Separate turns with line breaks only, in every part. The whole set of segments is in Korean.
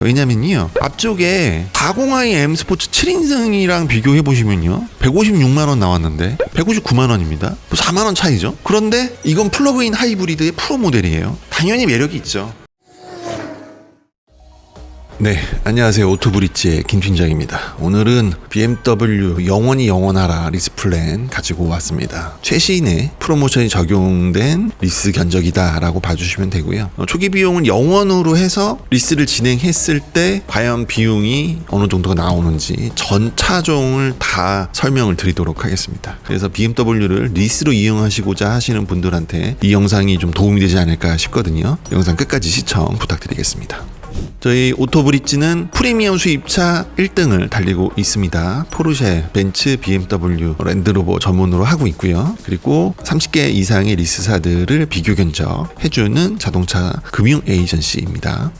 왜냐면요, 앞쪽에 40i M 스포츠 7인승이랑 비교해보시면요 156만원 나왔는데 159만원입니다. 4만원 차이죠. 그런데 이건 플러그인 하이브리드의 프로 모델이에요. 당연히 매력이 있죠. 네, 안녕하세요. 오토브릿지의 김 팀장입니다. 오늘은 BMW 영원히 영원하라 리스 플랜 가지고 왔습니다. 최신의 프로모션이 적용된 리스 견적이다 라고 봐주시면 되고요. 초기 비용은 영원으로 해서 리스를 진행했을 때 과연 비용이 어느 정도가 나오는지 전 차종을 다 설명을 드리도록 하겠습니다. 그래서 BMW를 리스로 이용하시고자 하시는 분들한테 이 영상이 좀 도움이 되지 않을까 싶거든요. 영상 끝까지 시청 부탁드리겠습니다. 저희 오토브릿지는 프리미엄 수입차 1등을 달리고 있습니다. 포르쉐, 벤츠, BMW, 랜드로버 전문으로 하고 있고요. 그리고 30개 이상의 리스사들을 비교 견적해주는 자동차 금융 에이전시입니다.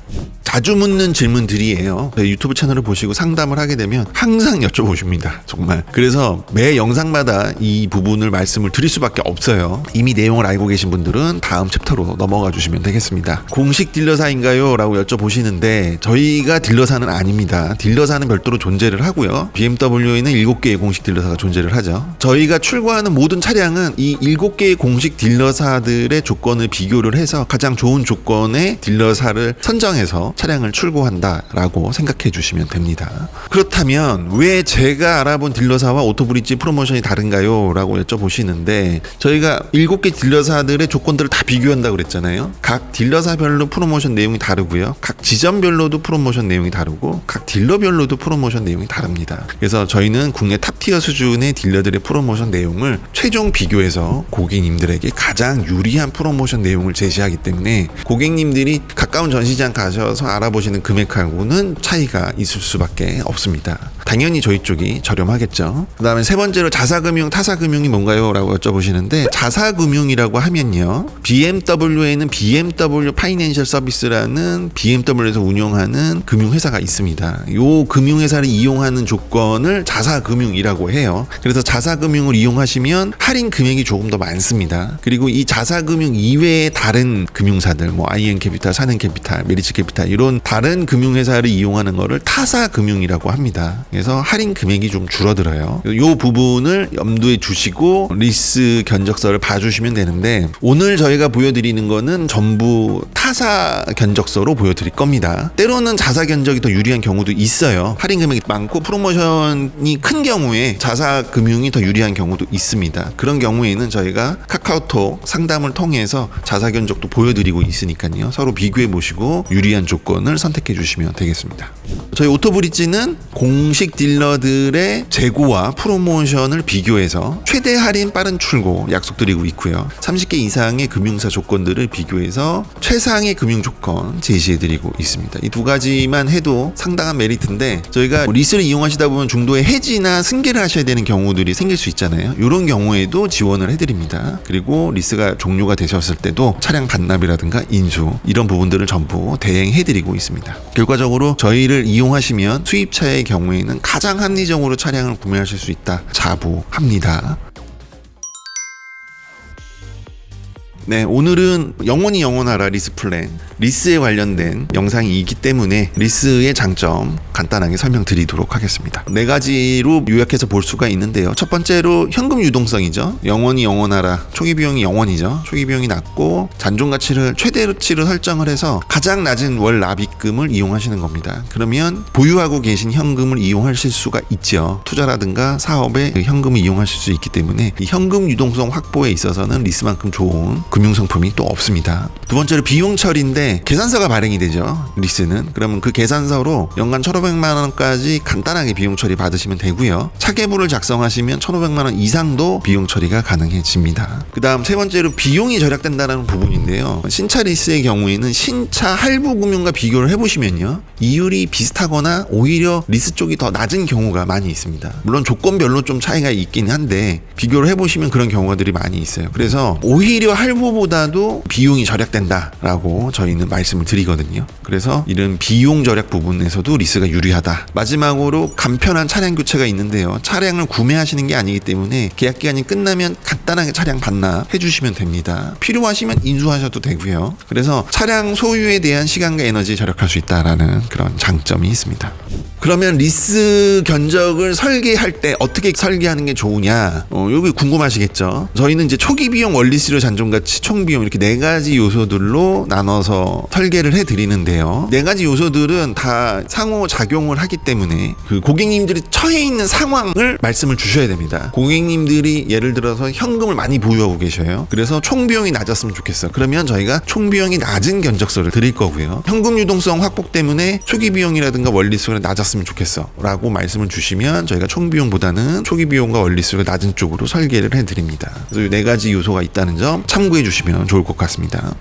자주 묻는 질문들이에요. 유튜브 채널을 보시고 상담을 하게 되면 항상 여쭤보십니다. 정말. 그래서 매 영상마다 이 부분을 말씀을 드릴 수밖에 없어요. 이미 내용을 알고 계신 분들은 다음 챕터로 넘어가 주시면 되겠습니다. 공식 딜러사인가요? 라고 여쭤보시는데 저희가 딜러사는 아닙니다. 딜러사는 별도로 존재를 하고요. BMW에는 7개의 공식 딜러사가 존재를 하죠. 저희가 출고하는 모든 차량은 이 7개의 공식 딜러사들의 조건을 비교를 해서 가장 좋은 조건의 딜러사를 선정해서 차량을 출고한다라고 생각해 주시면 됩니다. 그렇다면 왜 제가 알아본 딜러사와 오토브릿지 프로모션이 다른가요? 라고 여쭤보시는데 저희가 7개 딜러사들의 조건들을 다 비교한다고 그랬잖아요. 각 딜러사별로 프로모션 내용이 다르고요. 각 지점별로도 프로모션 내용이 다르고 각 딜러별로도 프로모션 내용이 다릅니다. 그래서 저희는 국내 탑티어 수준의 딜러들의 프로모션 내용을 최종 비교해서 고객님들에게 가장 유리한 프로모션 내용을 제시하기 때문에 고객님들이 가까운 전시장 가셔서 알아보시는 금액하고는 차이가 있을 수밖에 없습니다. 당연히 저희 쪽이 저렴하겠죠. 그 다음에 세 번째로 자사금융, 타사금융이 뭔가요? 라고 여쭤보시는데 자사금융이라고 하면요, BMW에는 BMW 파이낸셜 서비스라는 BMW에서 운영하는 금융회사가 있습니다. 이 금융회사를 이용하는 조건을 자사금융이라고 해요. 그래서 자사금융을 이용하시면 할인 금액이 조금 더 많습니다. 그리고 이 자사금융 이외의 다른 금융사들, 뭐 IN캐피탈, 산은캐피탈, 메리츠캐피탈 이런 다른 금융회사를 이용하는 거를 타사금융이라고 합니다. 그래서 할인 금액이 좀 줄어들어요. 이 부분을 염두에 두시고 리스 견적서를 봐주시면 되는데 오늘 저희가 보여드리는 거는 전부 타사 견적서로 보여드릴 겁니다. 때로는 자사 견적이 더 유리한 경우도 있어요. 할인 금액이 많고 프로모션이 큰 경우에 자사 금융이 더 유리한 경우도 있습니다. 그런 경우에는 저희가 카카오톡 상담을 통해서 자사 견적도 보여드리고 있으니까요. 서로 비교해 보시고 유리한 조건을 선택해 주시면 되겠습니다. 저희 오토브릿지는 공식 딜러들의 재고와 프로모션을 비교해서 최대 할인 빠른 출고 약속드리고 있고요. 30개 이상의 금융사 조건들을 비교해서 최상의 금융 조건 제시해드리고 있습니다. 이 두 가지만 해도 상당한 메리트인데 저희가 리스를 이용하시다 보면 중도에 해지나 승계를 하셔야 되는 경우들이 생길 수 있잖아요. 이런 경우에도 지원을 해드립니다. 그리고 리스가 종료가 되셨을 때도 차량 반납이라든가 인수 이런 부분들을 전부 대행해드리고 있습니다. 결과적으로 저희를 이용하시면 수입차의 경우에는 가장 합리적으로 차량을 구매하실 수 있다 자부합니다. 네, 오늘은 영원히 영원하라 리스 플랜, 리스에 관련된 영상이기 때문에 리스의 장점 간단하게 설명드리도록 하겠습니다. 네 가지로 요약해서 볼 수가 있는데요. 첫 번째로 현금 유동성이죠. 영원히 영원하라, 초기 비용이 영원이죠. 초기 비용이 낮고 잔존 가치를 최대치로 설정을 해서 가장 낮은 월 납입금을 이용하시는 겁니다. 그러면 보유하고 계신 현금을 이용하실 수가 있죠. 투자라든가 사업에 현금을 이용하실 수 있기 때문에 이 현금 유동성 확보에 있어서는 리스만큼 좋은 금융상품이 또 없습니다. 두 번째로 비용 처리인데 계산서가 발행이 되죠. 리스는. 그러면 그 계산서로 연간 1,500만 원까지 간단하게 비용 처리 받으시면 되고요. 차계부를 작성하시면 1,500만 원 이상도 비용 처리가 가능해집니다. 그 다음 세 번째로 비용이 절약된다는 부분인데요. 신차 리스의 경우에는 신차 할부 금융과 비교를 해보시면요, 이율이 비슷하거나 오히려 리스 쪽이 더 낮은 경우가 많이 있습니다. 물론 조건별로 좀 차이가 있긴 한데 비교를 해보시면 그런 경우들이 많이 있어요. 그래서 오히려 할부보다도 비용이 절약된다라고 저희는 말씀을 드리거든요. 그래서 이런 비용 절약 부분에서도 리스가 유리하다. 마지막으로 간편한 차량 교체가 있는데요. 차량을 구매하시는 게 아니기 때문에 계약 기간이 끝나면 간단하게 차량 반납 해주시면 됩니다. 필요하시면 인수하셔도 되고요. 그래서 차량 소유에 대한 시간과 에너지 절약할 수 있다라는 그런 장점이 있습니다. 그러면 리스 견적을 설계할 때 어떻게 설계하는 게 좋으냐? 여기 궁금하시겠죠? 저희는 이제 초기 비용, 원리수료, 잔존가치, 총 비용 이렇게 4가지 요소들로 나눠서 설계를 해드리는데요. 4가지 요소들은 다 상호 작용을 하기 때문에 그 고객님들이 처해 있는 상황을 말씀을 주셔야 됩니다. 고객님들이 예를 들어서 현금을 많이 보유하고 계셔요. 그래서 총 비용이 낮았으면 좋겠어요. 그러면 저희가 총 비용이 낮은 견적서를 드릴 거고요. 현금 유동성 확보 때문에 초기 비용이라든가 원리수료가 낮았으면 좋겠어 라고 말씀을 주시면 저희가 총 비용보다는 초기 비용과 원리수료가 낮은 쪽으로 설계를 해드립니다. 그래서 이 4가지 요소가 있다는 점 참고해 주시면 좋을 것 같습니다.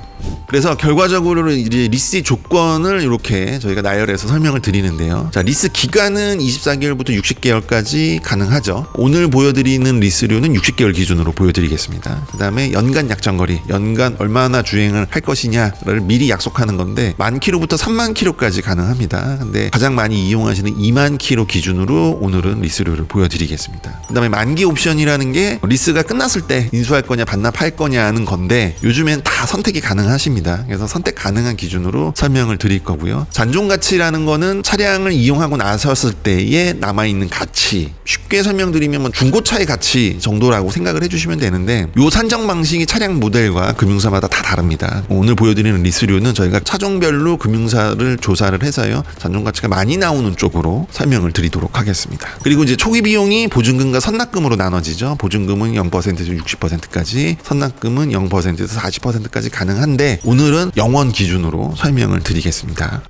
그래서 결과적으로 이제 리스 조건을 이렇게 저희가 나열해서 설명을 드리는데요. 자, 리스 기간은 24개월부터 60개월까지 가능하죠. 오늘 보여드리는 리스료는 60개월 기준으로 보여드리겠습니다. 그 다음에 연간 약정거리, 연간 얼마나 주행을 할 것이냐를 미리 약속하는 건데 10,000km부터 30,000km까지 가능합니다. 근데 가장 많이 이용하시는 20,000km 기준으로 오늘은 리스료를 보여드리겠습니다. 그 다음에 만기 옵션이라는 게 리스가 끝났을 때 인수할 거냐 반납할 거냐 하는 건데 요즘엔 다 선택이 가능하십니다. 그래서 선택 가능한 기준으로 설명을 드릴 거고요. 잔존가치라는 거는 차량을 이용하고 나섰을 때에 남아있는 가치, 쉽게 설명드리면 뭐 중고차의 가치 정도라고 생각을 해주시면 되는데 요 산정 방식이 차량 모델과 금융사마다 다 다릅니다. 오늘 보여드리는 리스료는 저희가 차종별로 금융사를 조사를 해서요 잔존가치가 많이 나오는 쪽으로 설명을 드리도록 하겠습니다. 그리고 이제 초기 비용이 보증금과 선납금으로 나눠지죠. 보증금은 0%에서 60%까지, 선납금은 0%에서 40%까지 가능한데 오늘은 영원 기준으로 설명을 드리겠습니다.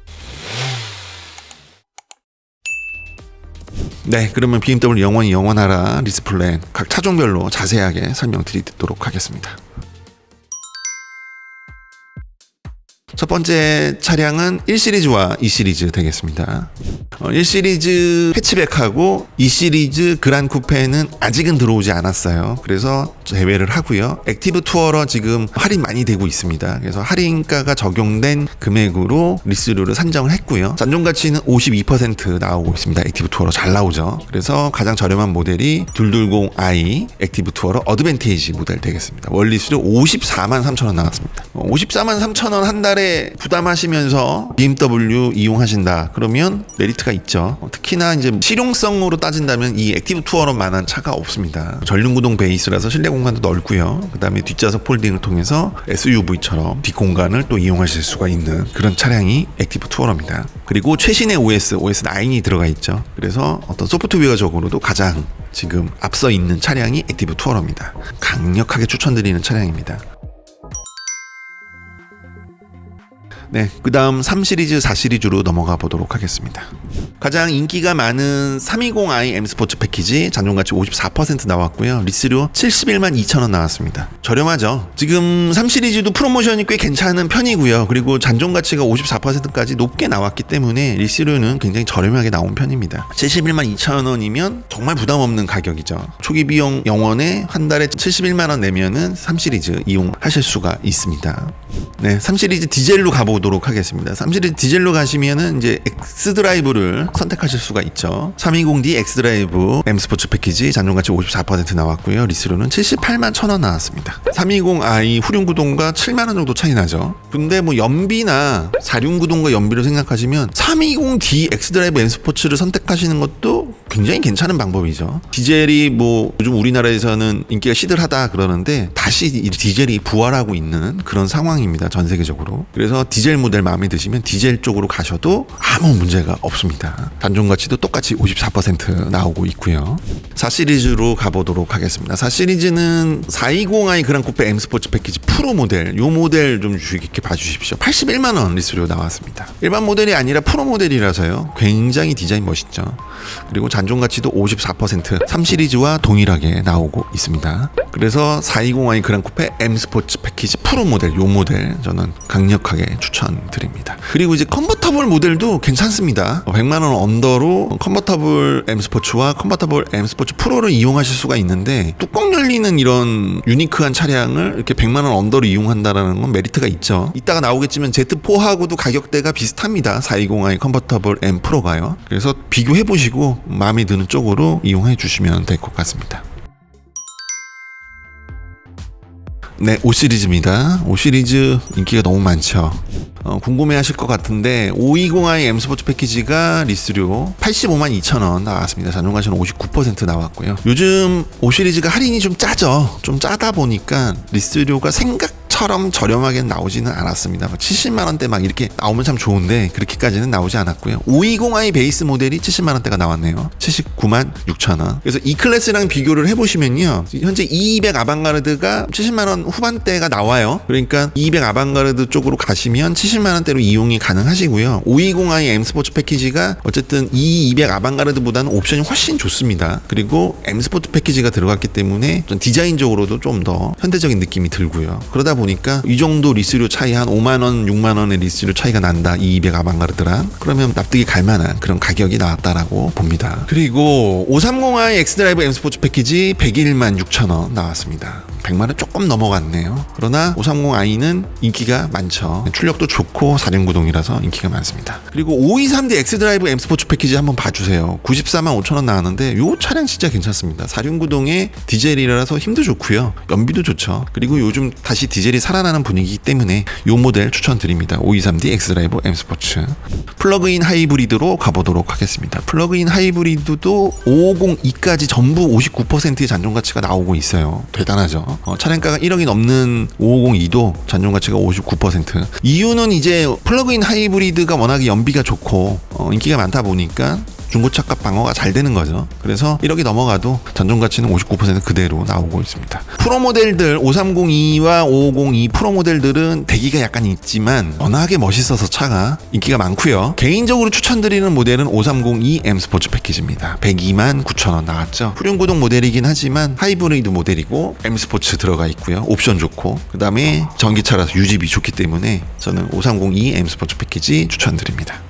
네, 그러면 BMW 영원히 영원하라 리스 플랜 각 차종별로 자세하게 설명드리도록 하겠습니다. 첫 번째 차량은 1시리즈와 2시리즈 되겠습니다. 1시리즈 패치백하고 2시리즈 그란 쿠페는 아직은 들어오지 않았어요. 그래서 제외를 하고요. 액티브 투어러 지금 할인 많이 되고 있습니다. 그래서 할인가가 적용된 금액으로 리스료를 산정을 했고요. 잔존가치는 52% 나오고 있습니다. 액티브 투어러 잘 나오죠. 그래서 가장 저렴한 모델이 220i 액티브 투어러 어드밴티지 모델 되겠습니다. 원리수료 543,000원 나왔습니다. 543,000원 한 달에 부담하시면서 BMW 이용하신다 그러면 메리트가 있죠. 특히나 이제 실용성으로 따진다면 이 액티브 투어러만한 차가 없습니다. 전륜구동 베이스라서 실내 공간도 넓고요. 그 다음에 뒷좌석 폴딩을 통해서 SUV처럼 뒷공간을 또 이용하실 수가 있는 그런 차량이 액티브 투어러입니다. 그리고 최신의 OS9이 들어가 있죠. 그래서 어떤 소프트웨어적으로도 가장 지금 앞서 있는 차량이 액티브 투어러입니다. 강력하게 추천드리는 차량입니다. 네, 그 다음 3시리즈, 4시리즈로 넘어가 보도록 하겠습니다. 가장 인기가 많은 320i M 스포츠 패키지 잔존가치 54% 나왔고요. 리스료 712,000원 나왔습니다. 저렴하죠. 지금 3시리즈도 프로모션이 꽤 괜찮은 편이고요. 그리고 잔존가치가 54%까지 높게 나왔기 때문에 리스료는 굉장히 저렴하게 나온 편입니다. 712,000원이면 정말 부담 없는 가격이죠. 초기 비용 영원에 한 달에 71만원 내면은 3시리즈 이용하실 수가 있습니다. 네, 3시리즈 디젤로 가보도록 하겠습니다. 3시리즈 디젤로 가시면은 이제 X드라이브를 선택하실 수가 있죠. 320D X드라이브 M 스포츠 패키지 잔존가치 54% 나왔고요. 리스료는 781,000원 나왔습니다. 320i 후륜구동과 7만원 정도 차이 나죠. 근데 뭐 연비나 4륜구동과 연비를 생각하시면 320D X드라이브 M 스포츠를 선택하시는 것도 굉장히 괜찮은 방법이죠. 디젤이 뭐 요즘 우리나라에서는 인기가 시들하다 그러는데 다시 이 디젤이 부활하고 있는 그런 상황입니다. 전 세계적으로. 그래서 디젤 모델 마음에 드시면 디젤 쪽으로 가셔도 아무 문제가 없습니다. 잔존가치도 똑같이 54% 나오고 있고요. 4시리즈로 가보도록 하겠습니다. 4시리즈는 420i 그랑쿠페 M 스포츠 패키지 프로 모델, 요 모델 좀 주의 깊게 봐주십시오. 81만원 리스료 나왔습니다. 일반 모델이 아니라 프로 모델이라서요. 굉장히 디자인 멋있죠. 그리고 잔존 가치도 54%, 3시리즈와 동일하게 나오고 있습니다. 그래서 420i 그랑 쿠페 M 스포츠 패키지 프로 모델, 요 모델 저는 강력하게 추천드립니다. 그리고 이제 컨버터블 모델도 괜찮습니다. 100만 원 언더로 컨버터블 M 스포츠와 컨버터블 M 스포츠 프로를 이용하실 수가 있는데, 뚜껑 열리는 이런 유니크한 차량을 이렇게 100만 원 언더로 이용한다라는 건 메리트가 있죠. 이따가 나오겠지만 Z4하고도 가격대가 비슷합니다. 420i 컨버터블 M 프로가요. 그래서 비교해 보시고 마음에 드는 쪽으로 이용해 주시면 될 것 같습니다. 네, 5시리즈입니다. 5시리즈 인기가 너무 많죠. 궁금해하실 것 같은데 520i M 스포츠 패키지가 리스료 852,000원 나왔습니다. 잔존가치는 59% 나왔고요. 요즘 5시리즈가 할인이 좀 짜죠. 좀 짜다 보니까 리스료가 생각처럼 저렴하게 나오지는 않았습니다. 70만원대 막 이렇게 나오면 참 좋은데 그렇게까지는 나오지 않았고요. 520i 베이스 모델이 70만원대가 나왔네요. 796,000원. 그래서 이 클래스랑 비교를 해보시면요, 현재 200 아방가르드가 70만원 후반대가 나와요. 그러니까 200 아방가르드 쪽으로 가시면 70만원대로 이용이 가능하시고요. 520i M 스포츠 패키지가 어쨌든 이 200 아방가르드보다는 옵션이 훨씬 좋습니다. 그리고 M 스포츠 패키지가 들어갔기 때문에 좀 디자인적으로도 좀 더 현대적인 느낌이 들고요. 그러다 보니까 이 정도 리스료 차이, 한 5만원, 6만원의 리스료 차이가 난다, 이 200 아방가르드랑. 그러면 납득이 갈 만한 그런 가격이 나왔다라고 봅니다. 그리고 530i 엑스드라이브 M 스포츠 패키지 116,000원 나왔습니다. 100만원 조금 넘어갔네요. 그러나 530i는 인기가 많죠. 출력도 좋고 4륜구동이라서 인기가 많습니다. 그리고 523D 엑스드라이브 M 스포츠 패키지 한번 봐주세요. 945,000원 나왔는데 이 차량 진짜 괜찮습니다. 4륜구동의 디젤이라서 힘도 좋고요, 연비도 좋죠. 그리고 요즘 다시 디젤이 살아나는 분위기이기 때문에 이 모델 추천드립니다. 523D 엑스드라이브 M 스포츠. 플러그인 하이브리드로 가보도록 하겠습니다. 플러그인 하이브리드도 550e까지 전부 59%의 잔존가치가 나오고 있어요. 대단하죠. 차량가가 1억이 넘는 550e도 잔존가치가 59%. 이유는 이제 플러그인 하이브리드가 워낙에 연비가 좋고 인기가 많다 보니까 중고차값 방어가 잘 되는 거죠. 그래서 1억이 넘어가도 잔존가치는 59% 그대로 나오고 있습니다. 프로 모델들 530e와 550e 프로 모델들은 대기가 약간 있지만 워낙에 멋있어서 차가 인기가 많고요. 개인적으로 추천드리는 모델은 530e M 스포츠 패키지입니다. 129,000원 나왔죠. 후륜구동 모델이긴 하지만 하이브리드 모델이고 M 스포츠 들어가 있고요. 옵션 좋고, 그 다음에 전기차라서 유지비 좋기 때문에 저는 530e M 스포츠 패키지 추천드립니다.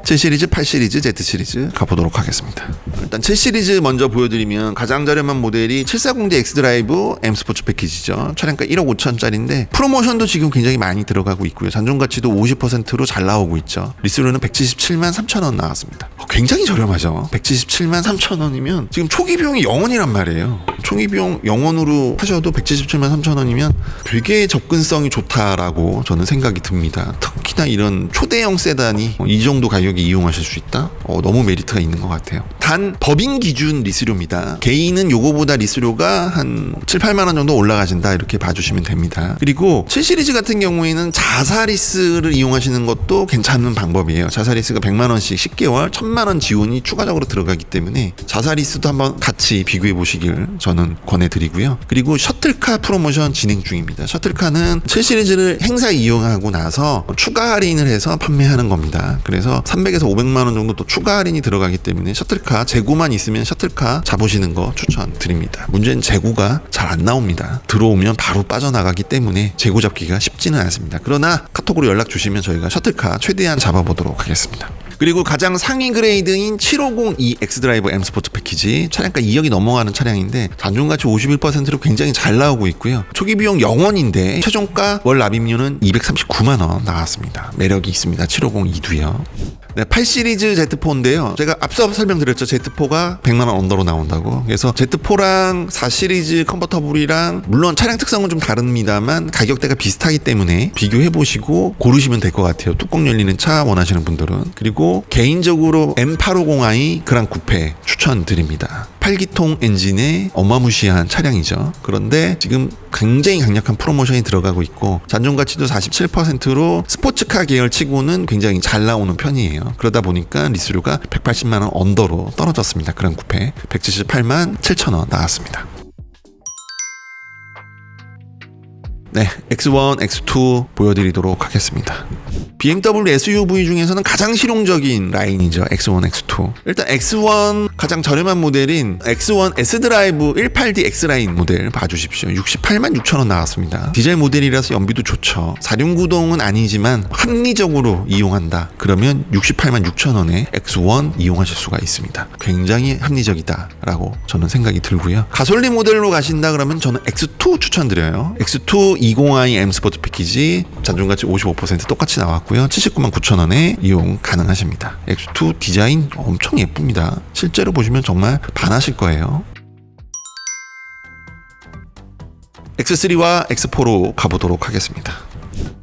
7시리즈, 8시리즈, Z시리즈 가보도록 하겠습니다. 일단 7시리즈 먼저 보여드리면 가장 저렴한 모델이 740D 엑스드라이브 M 스포츠 패키지죠. 차량가 1억 5천짜리인데 프로모션도 지금 굉장히 많이 들어가고 있고요. 잔존가치도 50%로 잘 나오고 있죠. 리스료는 177만 3천원 나왔습니다. 굉장히 저렴하죠. 177만 3천원이면 지금 초기 비용이 0원이란 말이에요. 초기 비용 0원으로 하셔도 177만 3천원이면 되게 접근성이 좋다라고 저는 생각이 듭니다. 특히나 이런 초대형 세단이 이 정도 가격에 이용하실 수 있다? 너무 메리트가 있는 것 같아요. 단 법인 기준 리스료입니다. 개인은 요거보다 리스료가 한 7, 8만 원 정도 올라가신다, 이렇게 봐주시면 됩니다. 그리고 7시리즈 같은 경우에는 자사리스를 이용하시는 것도 괜찮은 방법이에요. 자사리스가 100만 원씩 10개월 1000만 원 지원이 추가적으로 들어가기 때문에 자사리스도 한번 같이 비교해 보시길 저는 권해드리고요. 그리고 셔틀카 프로모션 진행 중입니다. 셔틀카는 7시리즈를 행사 이용하고 나서 추가 할인을 해서 판매하는 겁니다. 그래서 300에서 500만 원 정도 또 추가 할인이 들어가기 때문에 셔틀카 재고만 있으면 셔틀카 잡으시는 거 추천드립니다. 문제는 재고가 잘 안 나옵니다. 들어오면 바로 빠져나가기 때문에 재고 잡기가 쉽지는 않습니다. 그러나 카톡으로 연락 주시면 저희가 셔틀카 최대한 잡아보도록 하겠습니다. 그리고 가장 상위 그레이드인 750e 엑스드라이브 M 스포츠 패키지, 차량가 2억이 넘어가는 차량인데 잔존가치 51%로 굉장히 잘 나오고 있고요. 초기 비용 0원인데 최종가 월 납입료는 239만 원 나왔습니다. 매력이 있습니다. 750e도요. 네, 8시리즈 Z4인데요. 제가 앞서 설명드렸죠. Z4가 100만원 언더로 나온다고. 그래서 Z4랑 4시리즈 컨버터블이랑 물론 차량 특성은 좀 다릅니다만 가격대가 비슷하기 때문에 비교해보시고 고르시면 될 것 같아요. 뚜껑 열리는 차 원하시는 분들은. 그리고 개인적으로 M850i 그랑 쿠페 추천드립니다. 8기통 엔진의 어마무시한 차량이죠. 그런데 지금 굉장히 강력한 프로모션이 들어가고 있고 잔존가치도 47%로 스포츠카 계열 치고는 굉장히 잘 나오는 편이에요. 그러다 보니까 리스료가 180만 원 언더로 떨어졌습니다. 그랑 쿠페 178만 7천 원 나왔습니다. 네, X1, X2 보여드리도록 하겠습니다. BMW SUV 중에서는 가장 실용적인 라인이죠. X1, X2. 일단 X1 가장 저렴한 모델인 X1 S드라이브 18D X라인 모델 봐주십시오. 68만 6천 원 나왔습니다. 디젤 모델이라서 연비도 좋죠. 4륜구동은 아니지만 합리적으로 이용한다. 그러면 68만 6천 원에 X1 이용하실 수가 있습니다. 굉장히 합리적이다라고 저는 생각이 들고요. 가솔린 모델로 가신다 그러면 저는 X2 추천드려요. X2 20i M 스포츠 패키지 잔존가치 55% 똑같이 나왔고 79만 9천 원에 이용 가능하십니다. X2 디자인 엄청 예쁩니다. 실제로 보시면 정말 반하실 거예요. X3와 X4로 가보도록 하겠습니다.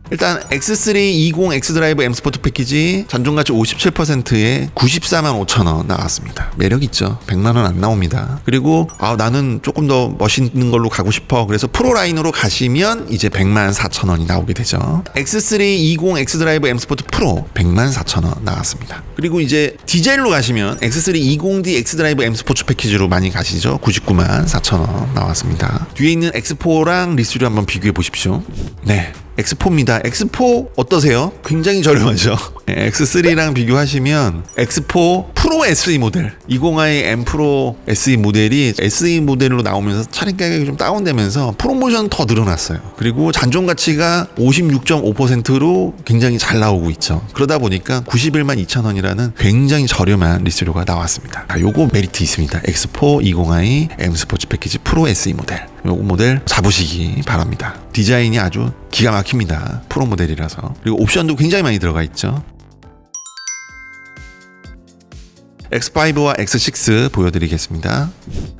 일단 X3 20 X드라이브 M 스포츠 패키지 잔존가치 57%에 94만 5천 원 나왔습니다. 매력 있죠. 100만 원 안 나옵니다. 그리고 나는 조금 더 멋있는 걸로 가고 싶어. 그래서 프로 라인으로 가시면 이제 100만 4천 원이 나오게 되죠. X3 20 X드라이브 M 스포츠 프로 100만 4천 원 나왔습니다. 그리고 이제 디젤로 가시면 X3 20D X드라이브 M 스포츠 패키지로 많이 가시죠. 99만 4천 원 나왔습니다. 뒤에 있는 X4랑 리스류 한번 비교해 보십시오. 네. X4입니다. X4 어떠세요? 굉장히 저렴하죠. X3랑 비교하시면 X4 프로 SE 모델 20i M 프로 SE 모델이 SE 모델로 나오면서 차량 가격이 좀 다운되면서 프로모션 더 늘어났어요. 그리고 잔존 가치가 56.5%로 굉장히 잘 나오고 있죠. 그러다 보니까 91만 2천 원이라는 굉장히 저렴한 리스료가 나왔습니다. 요거 메리트 있습니다. X4 20i M 스포츠 패키지 프로 SE 모델. 요거 모델 잡으시기 바랍니다. 디자인이 아주 기가 막힙니다. 프로 모델이라서. 그리고 옵션도 굉장히 많이 들어가 있죠. X5와 X6 보여드리겠습니다.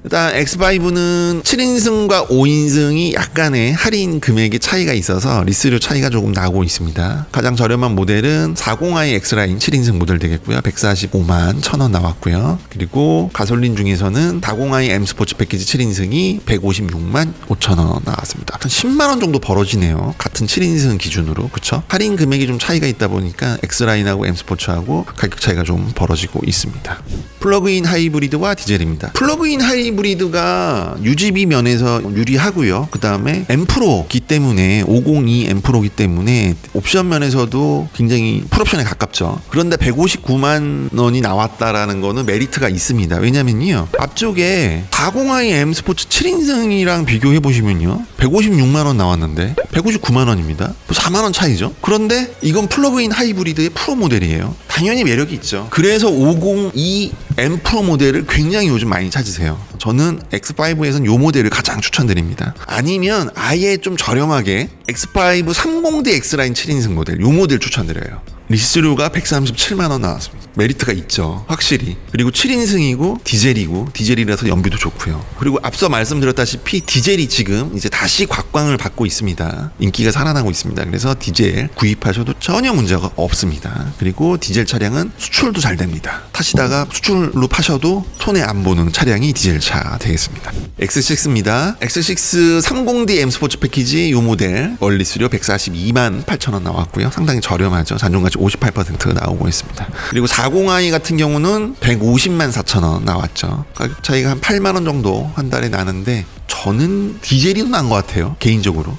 일단 X5는 7인승과 5인승이 약간의 할인 금액의 차이가 있어서 리스료 차이가 조금 나고 있습니다. 가장 저렴한 모델은 40i X라인 7인승 모델 되겠고요. 145만 1,000원 나왔고요. 그리고 가솔린 중에서는 40i M 스포츠 패키지 7인승이 156만 5,000원 나왔습니다. 한 10만 원 정도 벌어지네요. 같은 7인승 기준으로. 그쵸? 할인 금액이 좀 차이가 있다 보니까 X라인하고 M 스포츠하고 가격 차이가 좀 벌어지고 있습니다. 플러그인 하이브리드와 디젤입니다. 플러그인 하이브리드가 유지비 면에서 유리하고요. 그 다음에 M 프로기 때문에 502 M 프로기 때문에 옵션 면에서도 굉장히 풀옵션에 가깝죠. 그런데 159만 원이 나왔다라는 거는 메리트가 있습니다. 왜냐면요, 앞쪽에 40i M 스포츠 7인승이랑 비교해 보시면요, 156만 원 나왔는데 159만 원입니다. 4만 원 차이죠. 그런데 이건 플러그인 하이브리드의 프로 모델이에요. 당연히 매력이 있죠. 그래서 502 M 프로 모델을 굉장히 요즘 많이 찾으세요. 저는 X5에서는 이 모델을 가장 추천드립니다. 아니면 아예 좀 저렴하게 X5 30D X라인 7인승 모델, 이 모델 추천드려요. 리스료가 137만 원 나왔습니다. 메리트가 있죠. 확실히. 그리고 7인승이고 디젤이고 디젤이라서 연비도 좋고요. 그리고 앞서 말씀드렸다시피 디젤이 지금 이제 다시 곽광을 받고 있습니다. 인기가 살아나고 있습니다. 그래서 디젤 구입하셔도 전혀 문제가 없습니다. 그리고 디젤 차량은 수출도 잘 됩니다. 타시다가 수출로 파셔도 손해 안 보는 차량이 디젤차 되겠습니다. X6입니다. X6 30D M 스포츠 패키지 이 모델 원리수료 142만 8천 원 나왔고요. 상당히 저렴하죠. 잔존가치 58% 나오고 있습니다. 그리고 40i 같은 경우는 150만 4천 원 나왔죠. 가격 차이가 한 8만 원 정도 한 달에 나는데 저는 디젤이 더 나은 것 같아요. 개인적으로.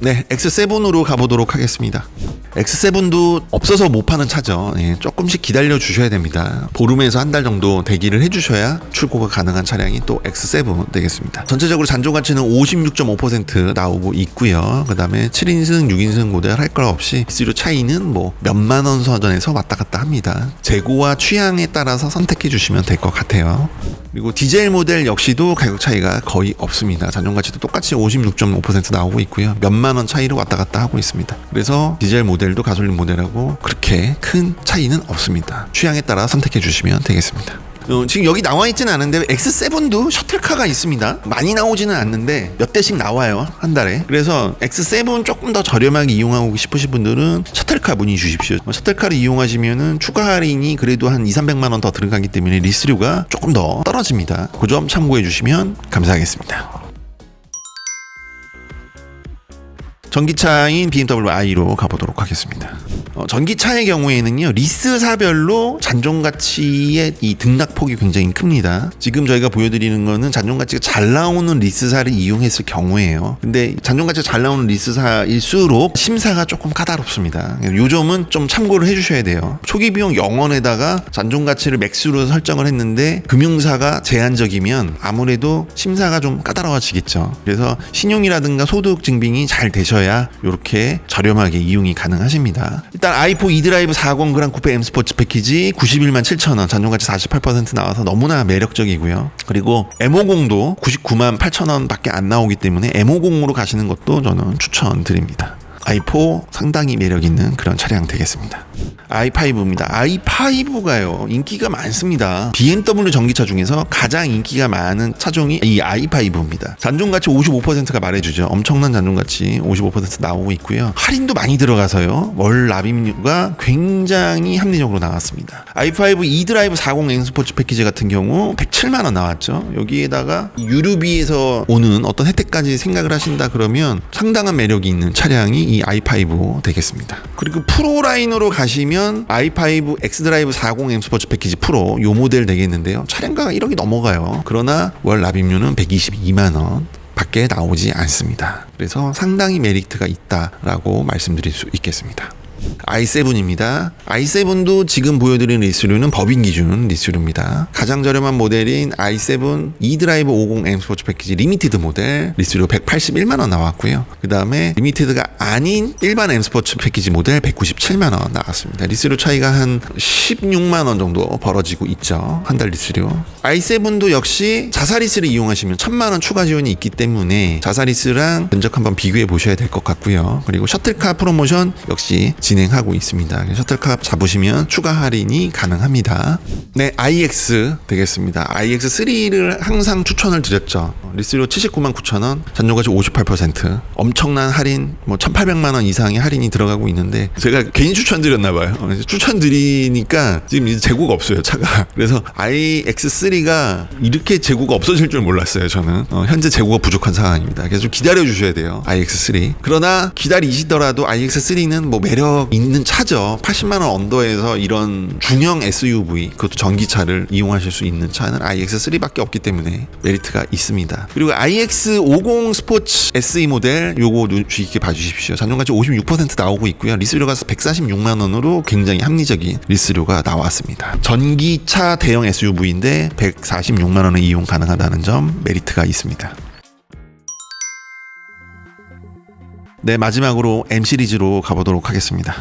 네, X7으로 가보도록 하겠습니다. X7도 없어서 못 파는 차죠. 조금씩 기다려 주셔야 됩니다. 보름에서 한 달 정도 대기를 해주셔야 출고가 가능한 차량이 또 X7 되겠습니다. 전체적으로 잔존가치는 56.5% 나오고 있고요. 그 다음에 7인승, 6인승 모델 할 것 없이 리스료 차이는 뭐 몇만 원 선에서 왔다 갔다 합니다. 재고와 취향에 따라서 선택해 주시면 될 것 같아요. 그리고 디젤 모델 역시도 가격 차이가 거의 없습니다. 잔존가치도 똑같이 56.5% 나오고 있고요. 몇만 원 차이로 왔다 갔다 하고 있습니다. 그래서 디젤 모델도 가솔린 모델하고 그렇게 큰 차이는 없습니다. 취향에 따라 선택해 주시면 되겠습니다. 지금 여기 나와 있지는 않은데 X7도 셔틀카가 있습니다. 많이 나오지는 않는데 몇 대씩 나와요, 한 달에. 그래서 X7 조금 더 저렴하게 이용하고 싶으신 분들은 셔틀카 문의 주십시오. 셔틀카를 이용하시면은 추가 할인이 그래도 한 200~300만 원 더 들어가기 때문에 리스료가 조금 더 떨어집니다. 그 점 참고해 주시면 감사하겠습니다. 전기차인 BMW i로 가보도록 하겠습니다. 전기차의 경우에는요, 리스사별로 잔존가치의 이 등락폭이 굉장히 큽니다. 지금 저희가 보여드리는 거는 잔존가치가 잘 나오는 리스사를 이용했을 경우에요. 근데 잔존가치가 잘 나오는 리스사일수록 심사가 조금 까다롭습니다. 요 점은 좀 참고를 해주셔야 돼요. 초기 비용 0원에다가 잔존가치를 맥스로 설정을 했는데 금융사가 제한적이면 아무래도 심사가 좀 까다로워지겠죠. 그래서 신용이라든가 소득 증빙이 잘 되셔야 이렇게 저렴하게 이용이 가능하십니다. 일단 i4 e드라이브 40 그랑 쿠페 M 스포츠 패키지 91만 7천원, 잔존가치 48% 나와서 너무나 매력적이고요. 그리고 M50도 99만 8천원 밖에 안 나오기 때문에 M50으로 가시는 것도 저는 추천드립니다. i4 상당히 매력있는 그런 차량 되겠습니다. i5입니다. i5가요 인기가 많습니다. BMW 전기차 중에서 가장 인기가 많은 차종이 이 i5입니다. 잔존가치 55%가 말해주죠. 엄청난 잔존가치 55% 나오고 있고요. 할인도 많이 들어가서요, 월 납입료가 굉장히 합리적으로 나왔습니다. i5 e드라이브 40 N 스포츠 패키지 같은 경우 107만원 나왔죠. 여기에다가 유류비에서 오는 어떤 혜택까지 생각을 하신다 그러면 상당한 매력이 있는 차량이 이 i5 되겠습니다. 그리고 프로 라인으로 가시면 i5 X드라이브 40 M 스포츠 패키지 프로 요 모델 되겠는데요. 차량가가 1억이 넘어가요. 그러나 월 납입료는 122만원 밖에 나오지 않습니다. 그래서 상당히 메리트가 있다라고 말씀드릴 수 있겠습니다. i7입니다. i7도 지금 보여드리는 리스료는 법인 기준 리스료입니다. 가장 저렴한 모델인 i7 e드라이브 50 M 스포츠 패키지 리미티드 모델 리스료 181만원 나왔고요. 그 다음에 리미티드가 아닌 일반 M 스포츠 패키지 모델 197만원 나왔습니다. 리스료 차이가 한 16만원 정도 벌어지고 있죠. 한 달 리스료. i7도 역시 자사리스를 이용하시면 1000만원 추가 지원이 있기 때문에 자사리스랑 면적 한번 비교해 보셔야 될 것 같고요. 그리고 셔틀카 프로모션 역시 진행하고 있습니다. 셔틀카 잡으시면 추가 할인이 가능합니다. 네, iX 되겠습니다. iX3를 항상 추천을 드렸죠. 리스료 79만 9천원, 잔존가치 58%, 엄청난 할인, 1800만원 이상의 할인이 들어가고 있는데 제가 괜히 추천드렸나봐요. 추천드리니까 지금 이제 재고가 없어요, 차가. 그래서 iX3가 이렇게 재고가 없어질 줄 몰랐어요, 저는. 현재 재고가 부족한 상황입니다. 그래서 좀 기다려 주셔야 돼요, iX3. 그러나 기다리시더라도 iX3는 매력 있는 차죠. 80만원 언더에서 이런 중형 SUV, 그것도 전기차를 이용하실 수 있는 차는 iX3밖에 없기 때문에 메리트가 있습니다. 그리고 iX50 스포츠 SE 모델 요거 주의 깊게 봐주십시오. 잔존가치 56% 나오고 있고요. 리스료가 146만원으로 굉장히 합리적인 리스료가 나왔습니다. 전기차 대형 SUV인데 146만원에 이용 가능하다는 점 메리트가 있습니다. 네, 마지막으로 M 시리즈로 가보도록 하겠습니다.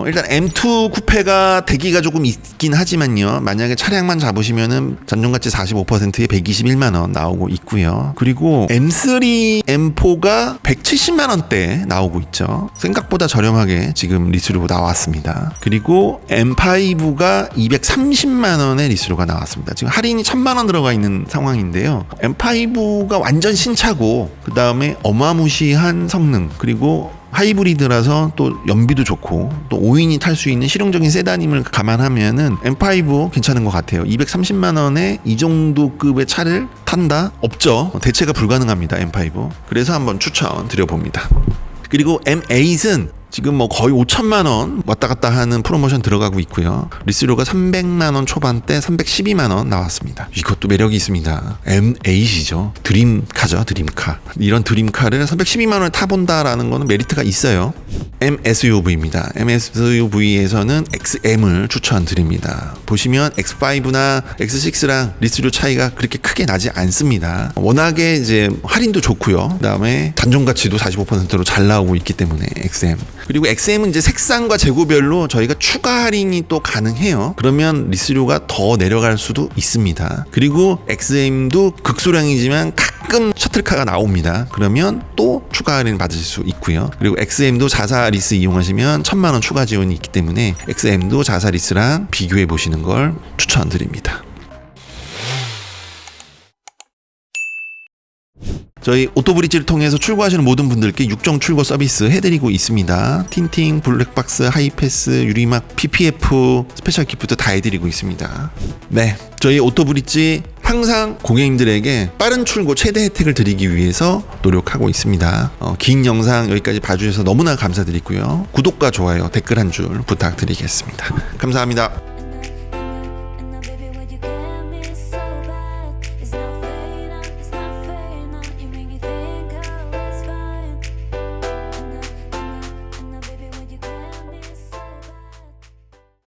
일단 M2 쿠페가 대기가 조금 있긴 하지만요, 만약에 차량만 잡으시면은 잔존가치 45%에 121만원 나오고 있고요. 그리고 M3, M4가 170만원대 나오고 있죠. 생각보다 저렴하게 지금 리스료가 나왔습니다. 그리고 M5가 230만원의 리스료가 나왔습니다. 지금 할인이 1000만원 들어가 있는 상황인데요. M5가 완전 신차고 그 다음에 어마무시한 성능, 그리고 하이브리드라서 또 연비도 좋고 또 5인이 탈 수 있는 실용적인 세단임을 감안하면은 M5 괜찮은 것 같아요. 230만원에 이 정도 급의 차를 탄다? 없죠. 대체가 불가능합니다, M5. 그래서 한번 추천 드려봅니다. 그리고 M8은 지금 거의 5천만원 왔다 갔다 하는 프로모션 들어가고 있고요. 리스료가 300만원 초반대 312만원 나왔습니다. 이것도 매력이 있습니다. M8이죠. 드림카죠, 드림카. 이런 드림카를 312만원에 타본다라는 거는 메리트가 있어요. MSUV입니다. MSUV에서는 XM을 추천드립니다. 보시면 X5나 X6랑 리스료 차이가 그렇게 크게 나지 않습니다. 워낙에 이제 할인도 좋고요. 그 다음에 잔존가치도 45%로 잘 나오고 있기 때문에 XM. 그리고 XM은 이제 색상과 재고별로 저희가 추가 할인이 또 가능해요. 그러면 리스료가 더 내려갈 수도 있습니다. 그리고 XM도 극소량이지만 가끔 셔틀카가 나옵니다. 그러면 또 추가 할인 받으실 수 있고요. 그리고 XM도 자사 리스 이용하시면 1000만원 추가 지원이 있기 때문에 XM도 자사 리스랑 비교해 보시는 걸 추천드립니다. 저희 오토브릿지를 통해서 출고하시는 모든 분들께 6종 출고 서비스 해드리고 있습니다. 틴팅, 블랙박스, 하이패스, 유리막, PPF, 스페셜 기프트 다 해드리고 있습니다. 네, 저희 오토브릿지 항상 고객님들에게 빠른 출고 최대 혜택을 드리기 위해서 노력하고 있습니다. 긴 영상 여기까지 봐주셔서 너무나 감사드리고요. 구독과 좋아요, 댓글 한 줄 부탁드리겠습니다. 감사합니다.